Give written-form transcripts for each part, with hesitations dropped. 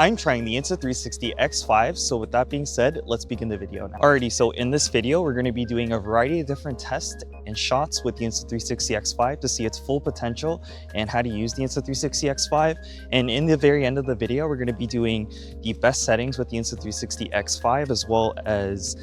I'm trying the Insta360 X5, so with that being said, let's begin the video now. Alrighty, so in this video, we're going to be doing a variety of different tests and shots with the Insta360 X5 to see its full potential and how to use the Insta360 X5. And in the very end of the video, we're going to be doing the best settings with the Insta360 X5 as well as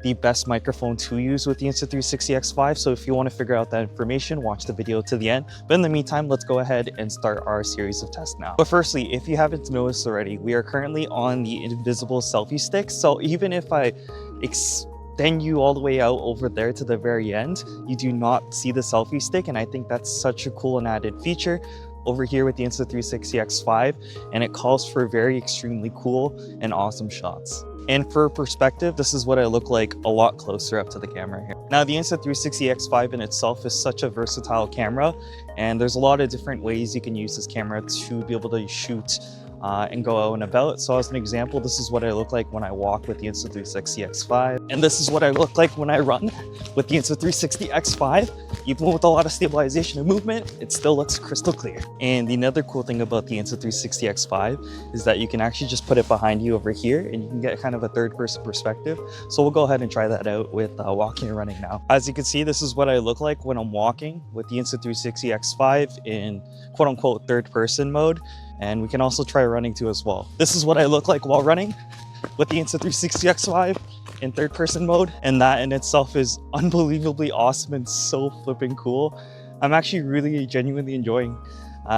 the best microphone to use with the Insta360 X5. So if you want to figure out that information, watch the video to the end. But in the meantime, let's go ahead and start our series of tests now. But firstly, if you haven't noticed already, we are currently on the invisible selfie stick. So even if I extend you all the way out over there to the very end, you do not see the selfie stick. And I think that's such a cool and added feature over here with the Insta360 X5, and it calls for very extremely cool and awesome shots. And for perspective, this is what I look like a lot closer up to the camera here. Now, the Insta360 X5 in itself is such a versatile camera, and there's a lot of different ways you can use this camera to be able to shoot and go out and about. So as an example, this is what I look like when I walk with the Insta360 X5. And this is what I look like when I run with the Insta360 X5. Even with a lot of stabilization and movement, it still looks crystal clear. And the another cool thing about the Insta360 X5 is that you can actually just put it behind you over here and you can get kind of a third person perspective. So we'll go ahead and try that out with walking and running now. As you can see, this is what I look like when I'm walking with the Insta360 X5 in quote unquote third person mode. And we can also try running too as well. This is what I look like while running with the Insta360 X5 in third person mode. And that in itself is unbelievably awesome and so flipping cool. I'm actually really genuinely enjoying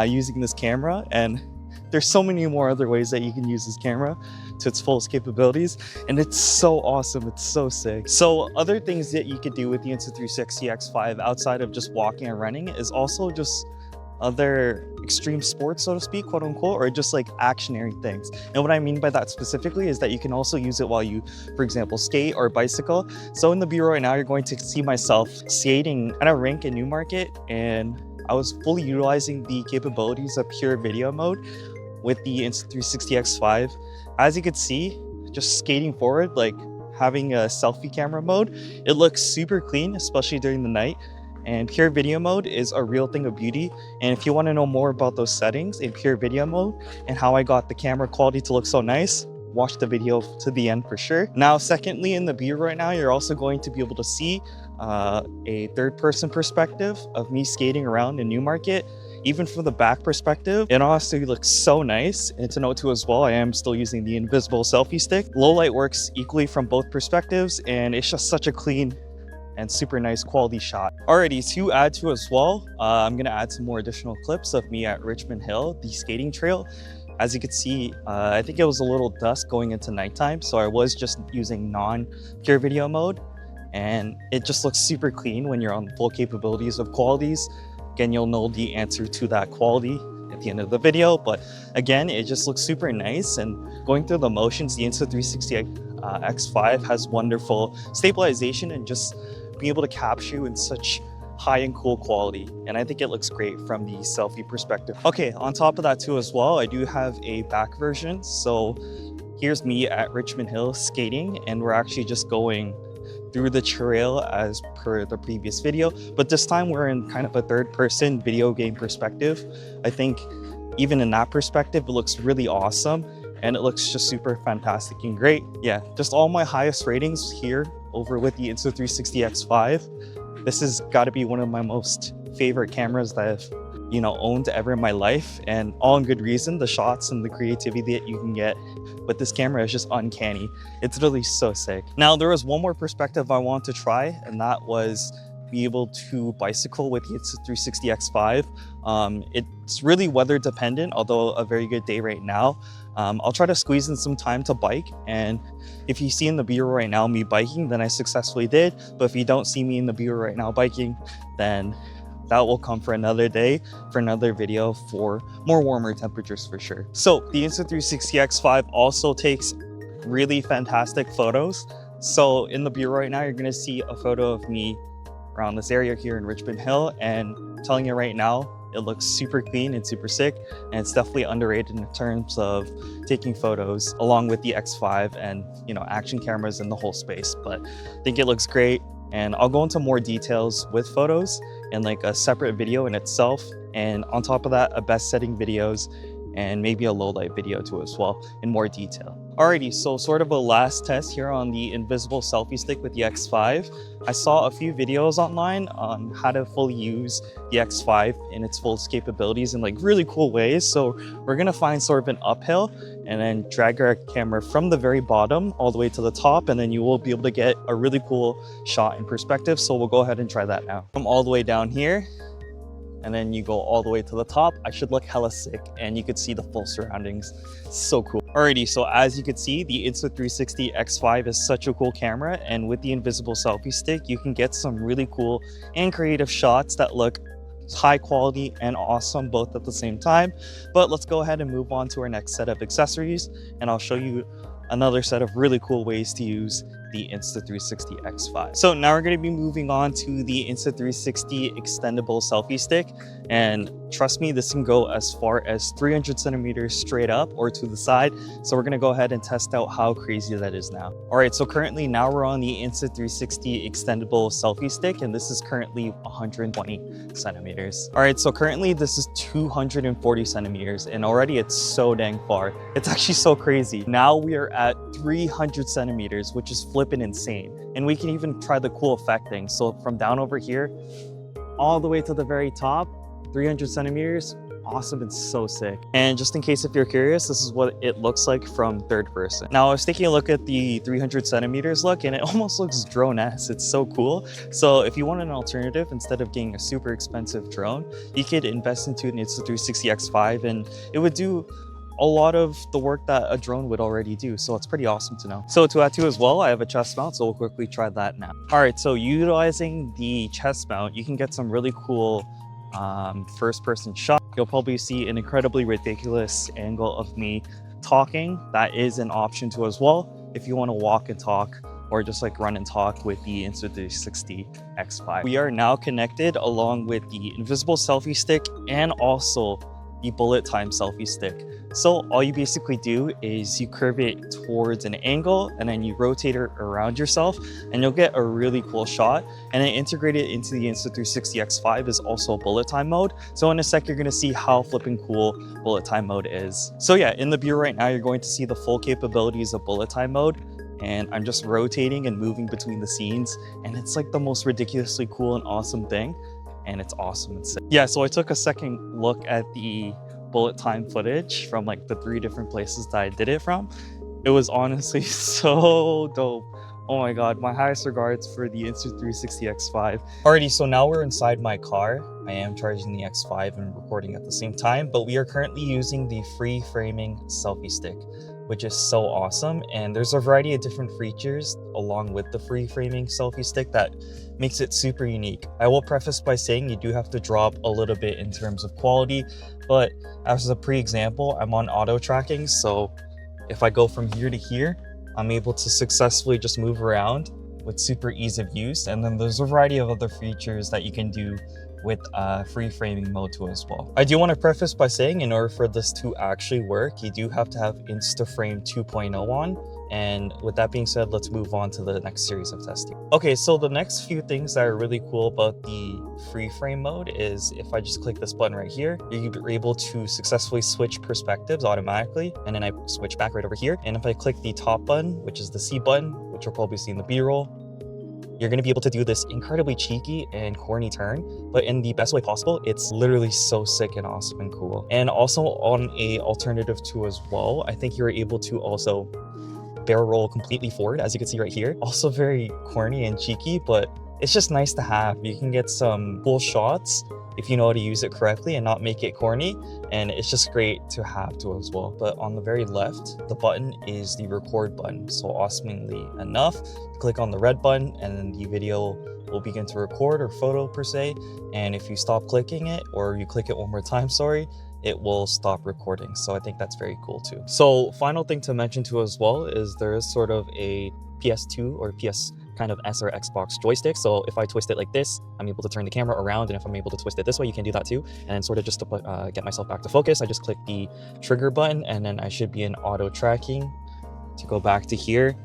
using this camera, and there's so many more other ways that you can use this camera to its fullest capabilities, and it's so awesome, it's so sick. So other things that you could do with the Insta360 X5 outside of just walking and running is also just other extreme sports, so to speak, quote unquote, or just like actionary things. And what I mean by that specifically is that you can also use it while you, for example, skate or bicycle. So in the B-roll right now, you're going to see myself skating at a rink in Newmarket, and I was fully utilizing the capabilities of pure video mode with the Insta360 X5. As you can see, just skating forward, like having a selfie camera mode, it looks super clean, especially during the night. And pure video mode is a real thing of beauty. And if you want to know more about those settings in pure video mode and how I got the camera quality to look so nice, watch the video to the end for sure. Now, secondly, in the B-roll right now, you're also going to be able to see a third person perspective of me skating around in Newmarket. Even from the back perspective, it honestly looks so nice. And to note too as well, I am still using the invisible selfie stick. Low light works equally from both perspectives, and it's just such a clean and super nice quality shot. Alrighty, to add to as well, I'm gonna add some more additional clips of me at Richmond Hill, the skating trail. As you can see, I think it was a little dusk going into nighttime, so I was just using non-pure video mode, and it just looks super clean when you're on full capabilities of qualities. Again, you'll know the answer to that quality at the end of the video, but again, it just looks super nice. And going through the motions, the Insta360 X5 has wonderful stabilization and just being able to capture you in such high and cool quality. And I think it looks great from the selfie perspective. Okay, on top of that too as well, I do have a back version. So here's me at Richmond Hill skating, and we're actually just going through the trail as per the previous video, but this time we're in kind of a third person video game perspective. I think even in that perspective, it looks really awesome, and it looks just super fantastic and great. Yeah, just all my highest ratings here over with the Insta360 X5. This has got to be one of my most favorite cameras that I've owned ever in my life, and all in good reason. The shots and the creativity that you can get with this camera is just uncanny. It's really so sick. Now, there was one more perspective I wanted to try, and that was be able to bicycle with the Insta360 X5. It's really weather dependent, although a very good day right now. I'll try to squeeze in some time to bike, and if you see in the B-roll right now me biking, then I successfully did. But if you don't see me in the B-roll right now biking, then that will come for another day, for another video, for more warmer temperatures for sure. So the Insta360 X5 also takes really fantastic photos. So in the B-roll right now, you're gonna see a photo of me around this area here in Richmond Hill, and I'm telling you right now, it looks super clean and super sick, and it's definitely underrated in terms of taking photos along with the X5 and action cameras in the whole space. But I think it looks great, and I'll go into more details with photos in like a separate video in itself, and on top of that, a best setting videos and maybe a low light video too as well in more detail. Alrighty, so sort of a last test here on the invisible selfie stick with the X5. I saw a few videos online on how to fully use the X5 in its fullest capabilities in like really cool ways. So we're gonna find sort of an uphill and then drag our camera from the very bottom all the way to the top, and then you will be able to get a really cool shot in perspective. So we'll go ahead and try that now. From all the way down here, and then you go all the way to the top. I should look hella sick, and you could see the full surroundings. So cool. Alrighty, so as you can see, the Insta360 X5 is such a cool camera, and with the invisible selfie stick, you can get some really cool and creative shots that look high quality and awesome both at the same time. But let's go ahead and move on to our next set of accessories, and I'll show you another set of really cool ways to use the Insta360 X5. So now we're going to be moving on to the Insta360 extendable selfie stick, and trust me, this can go as far as 300 centimeters straight up or to the side. So we're going to go ahead and test out how crazy that is now. All right, so currently now we're on the Insta360 extendable selfie stick, and this is currently 120 centimeters. All right, so currently this is 240 centimeters, and already it's so dang far. It's actually so crazy. Now we are at 300 centimeters, which is flipping insane. And we can even try the cool effect thing. So from down over here, all the way to the very top, 300 centimeters, awesome and so sick. And just in case if you're curious, this is what it looks like from third person. Now I was taking a look at the 300 centimeters look, and it almost looks drone-esque. It's so cool. So if you want an alternative, instead of getting a super expensive drone, you could invest into an Insta360 X5, and it would do a lot of the work that a drone would already do. So it's pretty awesome to know. So to add to as well, I have a chest mount, so we'll quickly try that now. All right, so utilizing the chest mount, you can get some really cool first person shot. You'll probably see an incredibly ridiculous angle of me talking. That is an option too as well, if you want to walk and talk or just like run and talk with the Insta360 X5. We are now connected along with the invisible selfie stick and also the bullet time selfie stick. So all you basically do is you curve it towards an angle and then you rotate it around yourself, and you'll get a really cool shot. And then integrated into the Insta360 X5 is also bullet time mode. So in a sec, you're gonna see how flipping cool bullet time mode is. So yeah, in the view right now, you're going to see the full capabilities of bullet time mode. And I'm just rotating and moving between the scenes, and it's like the most ridiculously cool and awesome thing. And it's awesome and sick. Yeah, so I took a second look at the bullet time footage from like the 3 different places that I did it from. It was honestly so dope. Oh my god, my highest regards for the Insta360 X5. Alrighty, so now we're inside my car. I am charging the X5 and recording at the same time, but we are currently using the free framing selfie stick, which is so awesome. And there's a variety of different features along with the free framing selfie stick that makes it super unique. I will preface by saying you do have to drop a little bit in terms of quality, but as a pre-example, I'm on auto tracking. So if I go from here to here, I'm able to successfully just move around with super ease of use. And then there's a variety of other features that you can do with free framing mode too as well. I do want to preface by saying in order for this to actually work, you do have to have Instaframe 2.0 on. And with that being said, let's move on to the next series of testing. Okay, so the next few things that are really cool about the free frame mode is if I just click this button right here, you're able to successfully switch perspectives automatically. And then I switch back right over here. And if I click the top button, which is the C button, which you'll probably see in the B-roll, you're going to be able to do this incredibly cheeky and corny turn, but in the best way possible. It's literally so sick and awesome and cool. And also on a alternative too as well, I think you're able to also barrel roll completely forward, as you can see right here. Also very corny and cheeky, but it's just nice to have. You can get some cool shots if you know how to use it correctly and not make it corny, and it's just great to have too as well. But on the very left, the button is the record button. So awesomely enough, click on the red button and then the video will begin to record, or photo per se. And if you stop clicking it, or you click it one more time, sorry, it will stop recording. So I think that's very cool too. So final thing to mention too as well is there is sort of a PS2 or PS kind of S or Xbox joystick. So if I twist it like this, I'm able to turn the camera around, and if I'm able to twist it this way, you can do that too. And sort of just to put, get myself back to focus, I just click the trigger button, and then I should be in auto tracking to go back to here.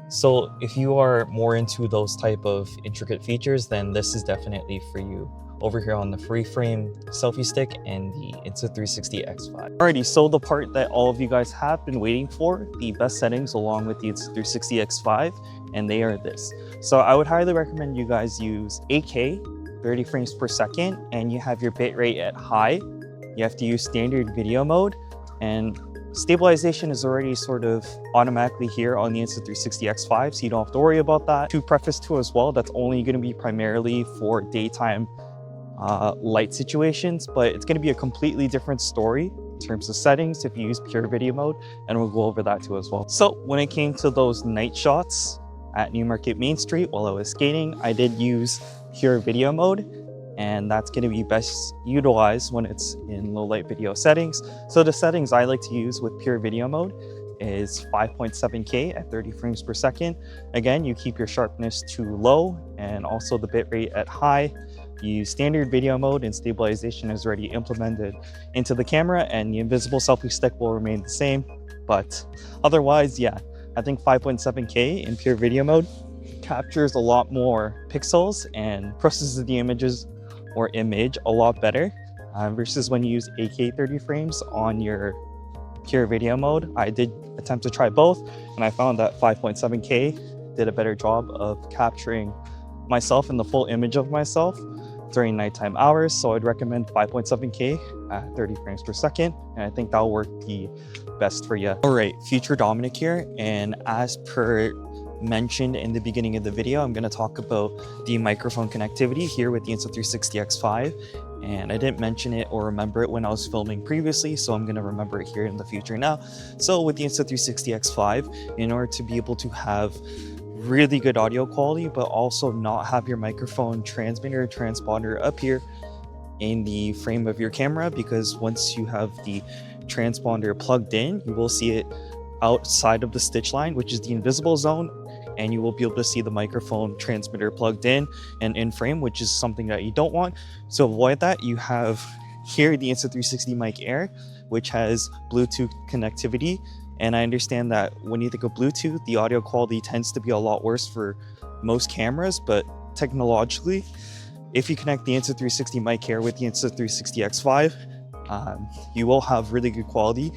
So if you are more into those type of intricate features, then this is definitely for you. over here on the free frame selfie stick and the Insta360 X5. Alrighty, so the part that all of you guys have been waiting for, the best settings along with the Insta360 X5, and they are this. So I would highly recommend you guys use 8K, 30 frames per second, and you have your bitrate at high. You have to use standard video mode, and stabilization is already sort of automatically here on the Insta360 X5, so you don't have to worry about that. To preface too as well, that's only going to be primarily for daytime light situations, but it's going to be a completely different story in terms of settings if you use pure video mode, and we'll go over that too as well. So when it came to those night shots at Newmarket Main Street while I was skating, I did use pure video mode, and that's going to be best utilized when it's in low light video settings. So the settings I like to use with pure video mode is 5.7K at 30 frames per second. Again, you keep your sharpness to low and also the bitrate at high. You use standard video mode, and stabilization is already implemented into the camera, and the invisible selfie stick will remain the same. But otherwise, yeah, I think 5.7K in pure video mode captures a lot more pixels and processes the images or image a lot better versus when you use 8K 30 frames on your pure video mode. I did attempt to try both, and I found that 5.7K did a better job of capturing myself and the full image of myself during nighttime hours. So I'd recommend 5.7K at 30 frames per second, and I think that'll work the best for you. All right, future Dominic here, and as per mentioned in the beginning of the video, I'm going to talk about the microphone connectivity here with the Insta360 X5, and I didn't mention it or remember it when I was filming previously, so I'm going to remember it here in the future now. So with the Insta360 X5, in order to be able to have really good audio quality but also not have your microphone transmitter or transponder up here in the frame of your camera, because once you have the transponder plugged in, you will see it outside of the stitch line, which is the invisible zone, and you will be able to see the microphone transmitter plugged in and in frame, which is something that you don't want. So avoid that. You have here the Insta360 Mic Air, which has Bluetooth connectivity, and I understand that when you think of Bluetooth, the audio quality tends to be a lot worse for most cameras, but technologically, if you connect the Insta360 Mic Air with the Insta360 X5, you will have really good quality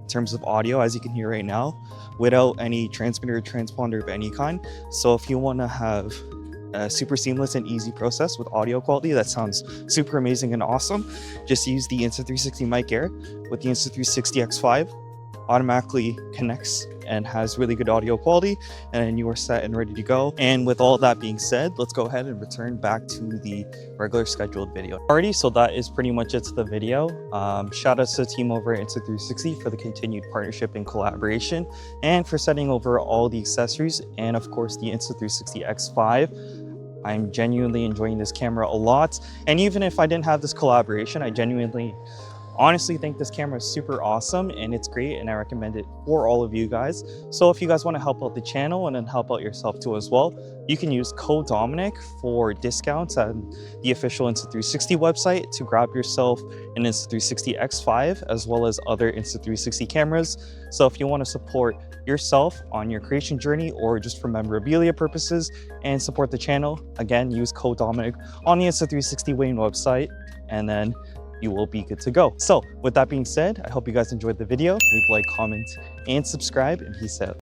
in terms of audio, as you can hear right now, without any transmitter or transponder of any kind. So if you want to have a super seamless and easy process with audio quality that sounds super amazing and awesome, just use the Insta360 Mic Air with the Insta360 X5. Automatically connects and has really good audio quality, and then you are set and ready to go. And with all that being said, let's go ahead and return back to the regular scheduled video. Alrighty, so that is pretty much it to the video. Shout out to the team over at Insta360 for the continued partnership and collaboration, and for sending over all the accessories, and of course the Insta360 X5. I'm genuinely enjoying this camera a lot, and even if I didn't have this collaboration, I genuinely honestly think this camera is super awesome, and it's great, and I recommend it for all of you guys. So if you guys want to help out the channel and then help out yourself too as well, you can use code Dominic for discounts on the official Insta360 website to grab yourself an Insta360 X5 as well as other Insta360 cameras. So if you want to support yourself on your creation journey or just for memorabilia purposes and support the channel, again, use code Dominic on the Insta360 Wayne website, and then you will be good to go. So with that being said, I hope you guys enjoyed the video. Leave a like, comment, and subscribe, and peace out.